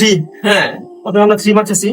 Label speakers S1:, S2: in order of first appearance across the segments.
S1: Three. হ্যাঁ, প্রথমে আমরা থ্রি মারতেছি।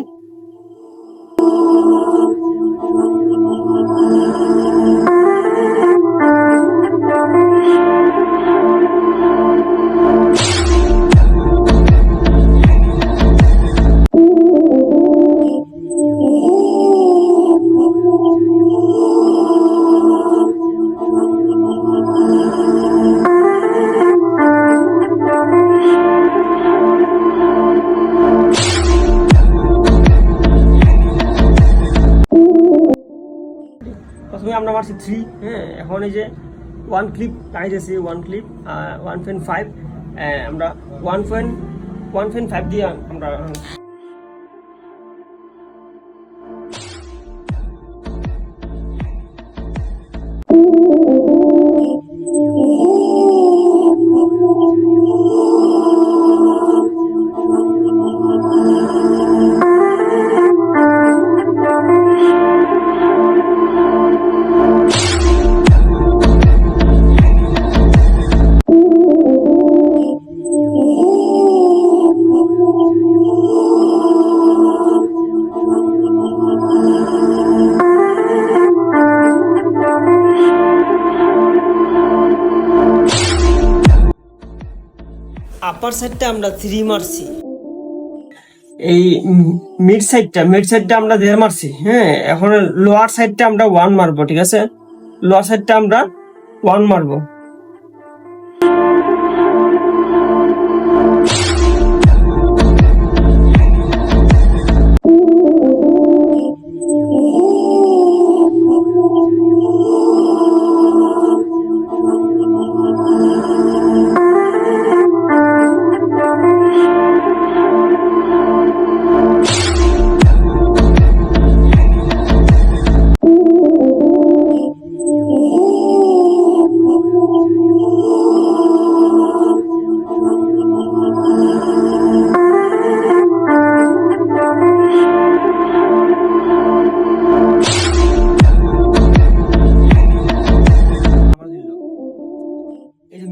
S1: প্রথমে আমরা মারছি থ্রি। হ্যাঁ, এখন এই যে ওয়ান ক্লিপ টাইতেছি, ওয়ান ক্লিপ 1.5, আমরা 1.5 দিয়ে আমরা আপার সাইডটা আমরা থ্রি মারছি, এই মিড সাইডটা আমরা দেড় মারছি। হ্যাঁ, এখন লোয়ার সাইডটা আমরা ওয়ান মারবো, ঠিক আছে? লোয়ার সাইডটা আমরা ওয়ান মারবো।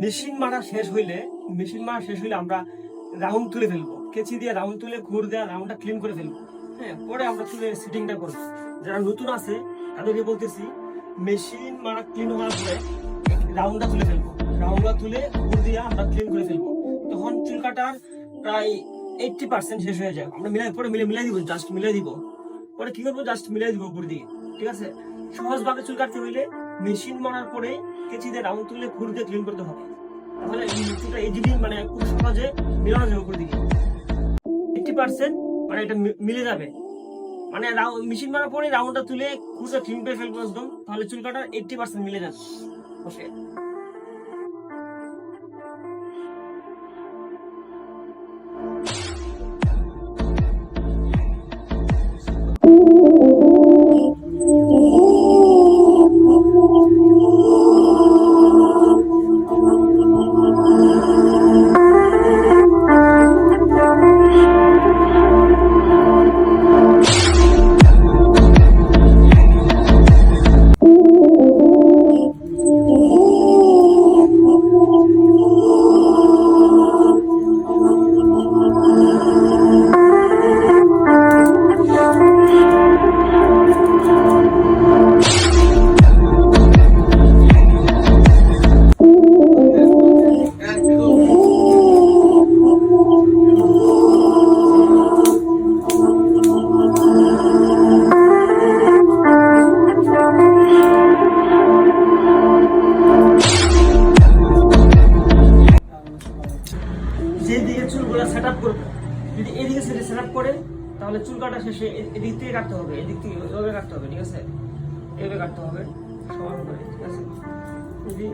S1: মেশিন মারা শেষ হইলে আমরা রাউন্ড তুলে ফেলবো, কেচি দিয়ে রাউন্ড তুলে ঘুর দিয়ে রাউন্ডটা ক্লিন করে ফেলবো। হ্যাঁ, পরে আমরা চুলে সিটিংটা করবো। যারা নতুন আছে তাদেরকে বলতেছি, মেশিন মারা ক্লিন হওয়ার পরে রাউন্ডটা তুলে ফেলবো, রাউন্ডটা তুলে ঘুর দিয়ে আমরা ক্লিন করে ফেলবো। তখন চুল কাটার প্রায় 80% শেষ হয়ে যায়। আমরা মিলাই দিব, জাস্ট মিলাই দিব। পরে কি করবো, জাস্ট মিলাই দিব উপর দিকে, ঠিক আছে? সহজভাবে চুল কাটতে হইলে মেশিন মারার পরে কেচি দিয়ে রাউন্ড তুলে ঘুর দিয়ে ক্লিন করতে হবে। তাহলে চুলটা ইজিলি মানে খুব সহজে মিলানো যাবে উপর দিকে। 80% মানে এটা মিলে যাবে। মানে মেশিন মারার পরে রাউন্ডটা তুলে ঘুরে ক্লিন করে ফেলবো একদম, তাহলে চুল কাটার 80% মিলে যাবে। ওকে, যেদিকে চুলগুলো সেট আপ করবো, যদি এদিকে সেট আপ করে তাহলে চুল কাটা শেষে এদিক থেকে কাটতে হবে, এদিক থেকে এভাবে কাটতে হবে, ঠিক আছে? এভাবে কাটতে হবে সমান করে, ঠিক আছে? যদি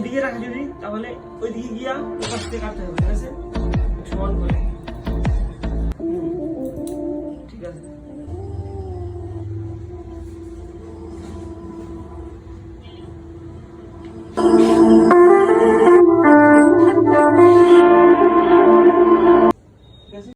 S1: এদিকে রাখা যদি, তাহলে ওইদিকে গিয়া ওপাশ থেকে কাটতে হবে, ঠিক আছে? সমান করে, ঠিক আছে?